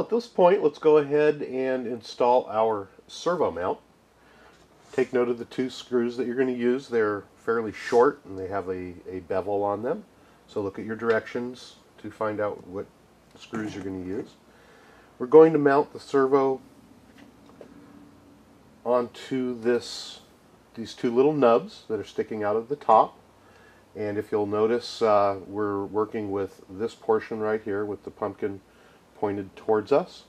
at this point, let's go ahead and install our servo mount. Take note of the two screws that you're going to use. They're fairly short and they have a bevel on them. So look at your directions to find out what screws you're going to use. We're going to mount the servo onto these two little nubs that are sticking out of the top. And if you'll notice, we're working with this portion right here with the pumpkin pointed towards us.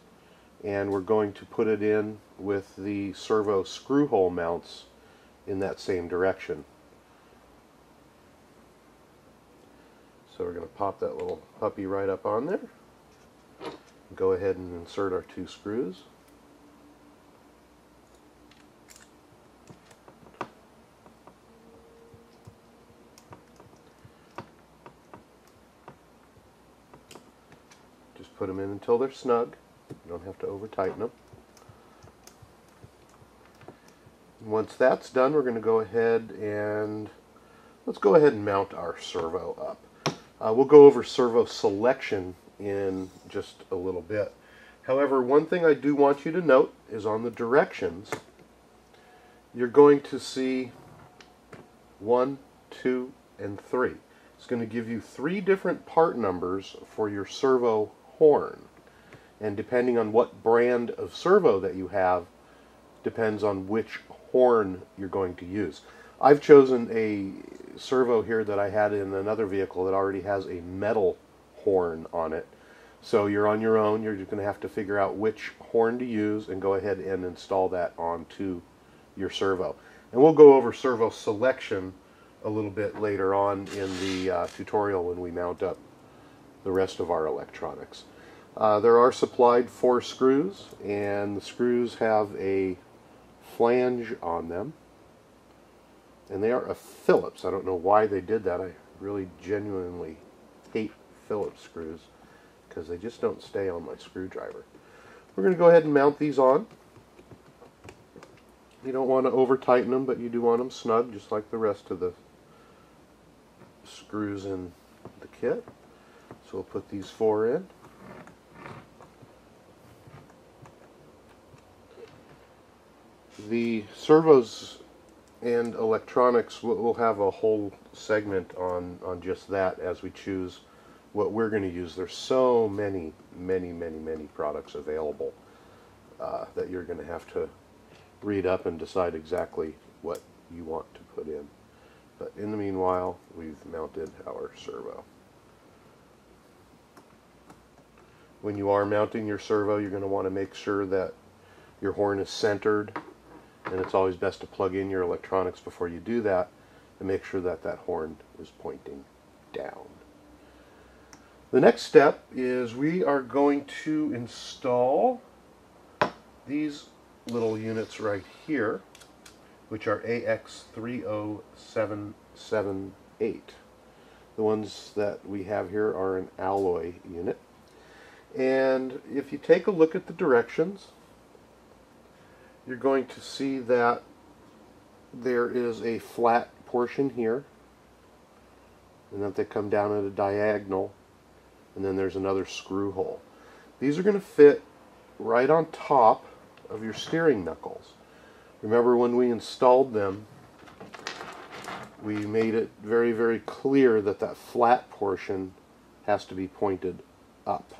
And we're going to put it in with the servo screw hole mounts in that same direction. So we're going to pop that little puppy right up on there. Go ahead and insert our two screws. Just put them in until they're snug. You don't have to over tighten them. Once that's done, we're going to go ahead and let's go ahead and mount our servo up. We'll go over servo selection in just a little bit. However, one thing I do want you to note is on the directions, you're going to see 1, 2, and 3. It's going to give you 3 different part numbers for your servo horn. And depending on what brand of servo that you have, depends on which horn you're going to use. I've chosen a servo here that I had in another vehicle that already has a metal horn on it. So you're on your own. You're just going to have to figure out which horn to use and go ahead and install that onto your servo. And we'll go over servo selection a little bit later on in the tutorial when we mount up the rest of our electronics. There are supplied 4 screws, and the screws have a flange on them. And they are a Phillips. I don't know why they did that. I really genuinely hate Phillips screws because they just don't stay on my screwdriver. We're going to go ahead and mount these on. You don't want to over tighten them, but you do want them snug just like the rest of the screws in the kit. So we'll put these 4 in. The servos and electronics, we'll have a whole segment on just that as we choose what we're going to use. There's so many products available that you're going to have to read up and decide exactly what you want to put in. But in the meanwhile, we've mounted our servo. When you are mounting your servo, you're going to want to make sure that your horn is centered. And it's always best to plug in your electronics before you do that and make sure that that horn is pointing down. The next step is we are going to install these little units right here, which are AX30778. The ones that we have here are an alloy unit. And if you take a look at the directions, you're going to see that there is a flat portion here, and that they come down at a diagonal, and then there's another screw hole. These are going to fit right on top of your steering knuckles. Remember when we installed them, we made it very clear that that flat portion has to be pointed up.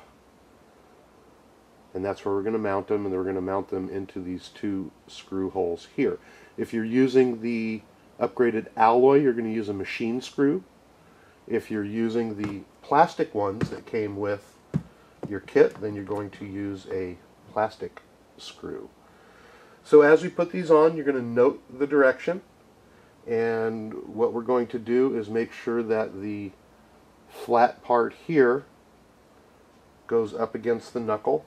And that's where we're going to mount them, and we're going to mount them into these 2 screw holes here. If you're using the upgraded alloy, you're going to use a machine screw. If you're using the plastic ones that came with your kit, then you're going to use a plastic screw. So as we put these on, you're going to note the direction, and what we're going to do is make sure that the flat part here goes up against the knuckle.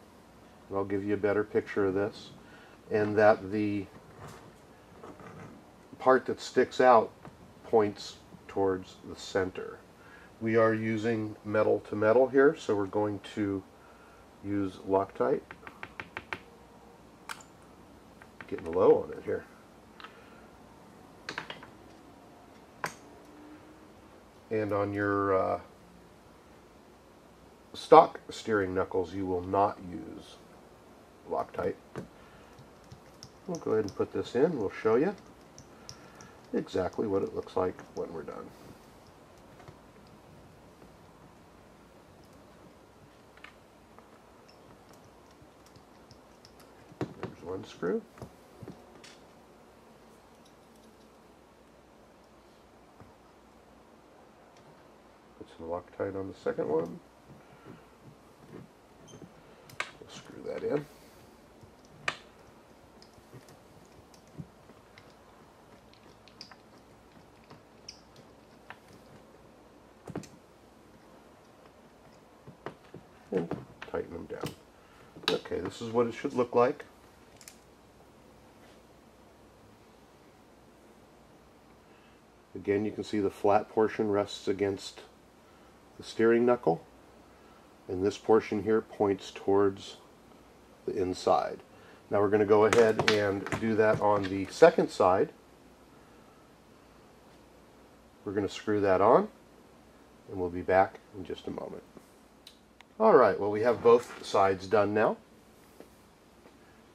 I'll give you a better picture of this, and that the part that sticks out points towards the center. We are using metal to metal here, so we're going to use Loctite. Getting low on it here. And on your stock steering knuckles, you will not use Loctite. We'll go ahead and put this in. We'll show you exactly what it looks like when we're done. There's one screw. Put some Loctite on the second one. We'll screw that in. And tighten them down. Okay, this is what it should look like. Again, you can see the flat portion rests against the steering knuckle, and this portion here points towards the inside. Now we're going to go ahead and do that on the second side. We're going to screw that on, and we'll be back in just a moment. Alright, well, we have both sides done now.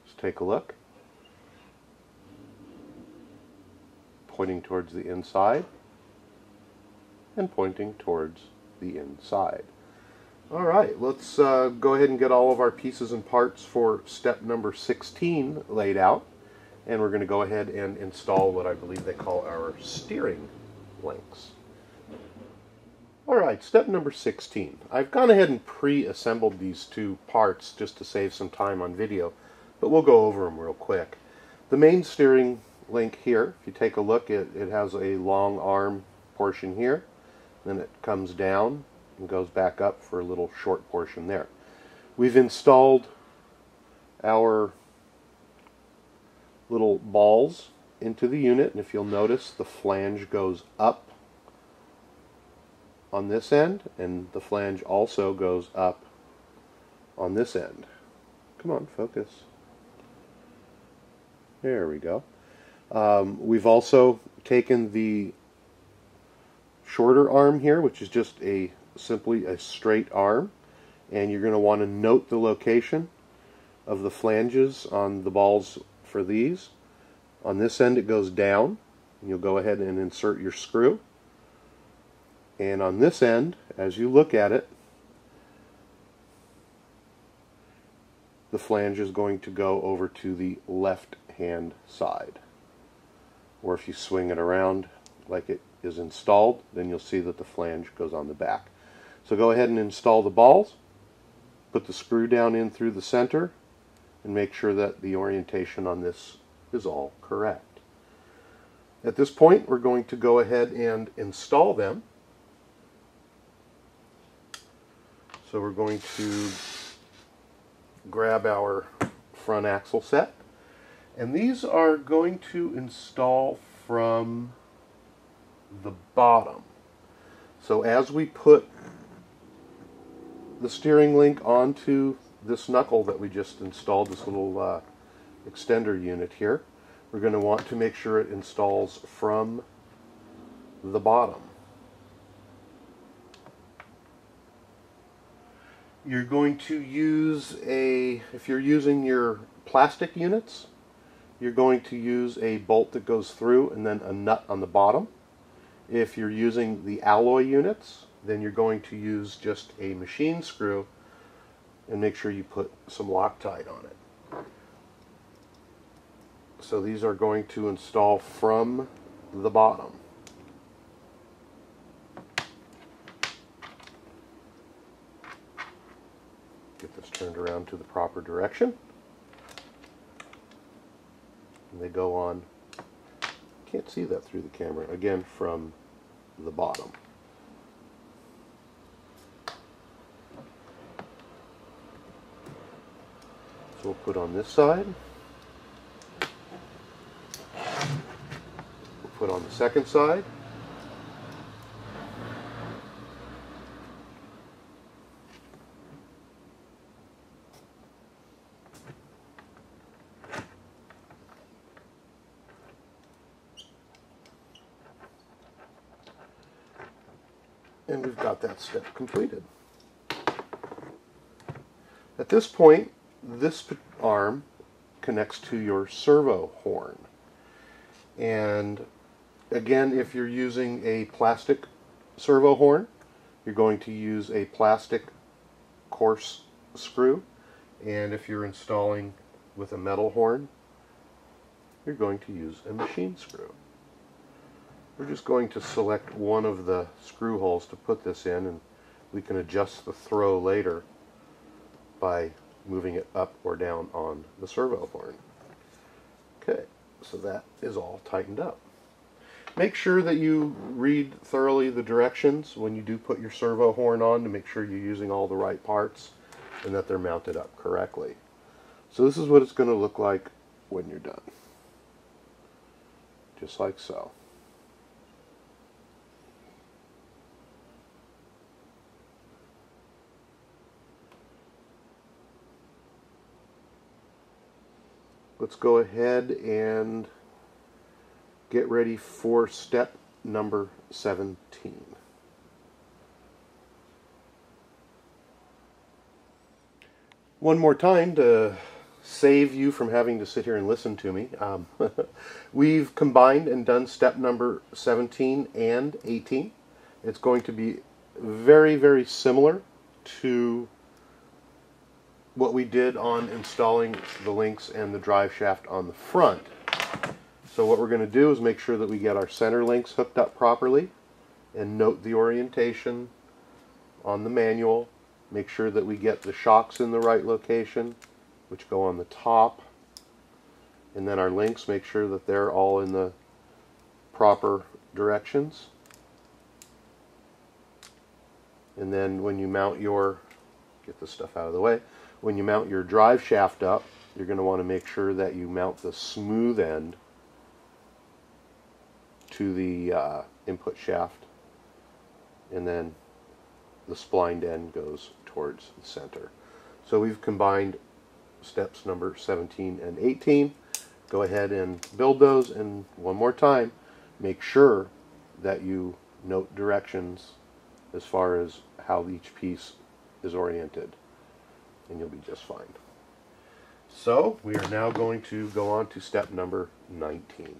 Let's take a look. Pointing towards the inside and pointing towards the inside. Alright, let's go ahead and get all of our pieces and parts for step number 16 laid out, and we're going to go ahead and install what I believe they call our steering links. Alright, step number 16. I've gone ahead and pre-assembled these two parts just to save some time on video, but we'll go over them real quick. The main steering link here, if you take a look, it has a long arm portion here, then it comes down and goes back up for a little short portion there. We've installed our little balls into the unit, and if you'll notice, the flange goes up on this end, and the flange also goes up on this end. Come on, focus. There we go. We've also taken the shorter arm here, which is just simply a straight arm, and you're going to want to note the location of the flanges on the balls for these. On this end it goes down, and you'll go ahead and insert your screw. And on this end, as you look at it, the flange is going to go over to the left hand side. Or if you swing it around like it is installed, then you'll see that the flange goes on the back. So go ahead and install the balls, put the screw down in through the center, and make sure that the orientation on this is all correct. At this point, we're going to go ahead and install them. So we're going to grab our front axle set, and these are going to install from the bottom. So as we put the steering link onto this knuckle that we just installed, this little extender unit here, we're going to want to make sure it installs from the bottom. You're going to use if you're using your plastic units, you're going to use a bolt that goes through and then a nut on the bottom. If you're using the alloy units, then you're going to use just a machine screw and make sure you put some Loctite on it. So these are going to install from the bottom. Get this turned around to the proper direction. And they go on, can't see that through the camera, again from the bottom. So we'll put on this side. We'll put on the second side. And we've got that step completed. At this point, this arm connects to your servo horn. And again, if you're using a plastic servo horn, you're going to use a plastic coarse screw. And if you're installing with a metal horn, you're going to use a machine screw. We're just going to select one of the screw holes to put this in, and we can adjust the throw later by moving it up or down on the servo horn. Okay, so that is all tightened up. Make sure that you read thoroughly the directions when you do put your servo horn on to make sure you're using all the right parts and that they're mounted up correctly. So this is what it's going to look like when you're done. Just like so. Let's go ahead and get ready for step number 17. One more time to save you from having to sit here and listen to me. We've combined and done step number 17 and 18. It's going to be very, very similar to what we did on installing the links and the drive shaft on the front. So what we're going to do is make sure that we get our center links hooked up properly and note the orientation on the manual. Make sure that we get the shocks in the right location, which go on the top. And then our links, make sure that they're all in the proper directions. And then when you mount your, get this stuff out of the way, when you mount your drive shaft up, you're going to want to make sure that you mount the smooth end to the input shaft, and then the splined end goes towards the center. So we've combined steps number 17 and 18. Go ahead and build those, and one more time, make sure that you note directions as far as how each piece is oriented, and you'll be just fine. So we are now going to go on to step number 19.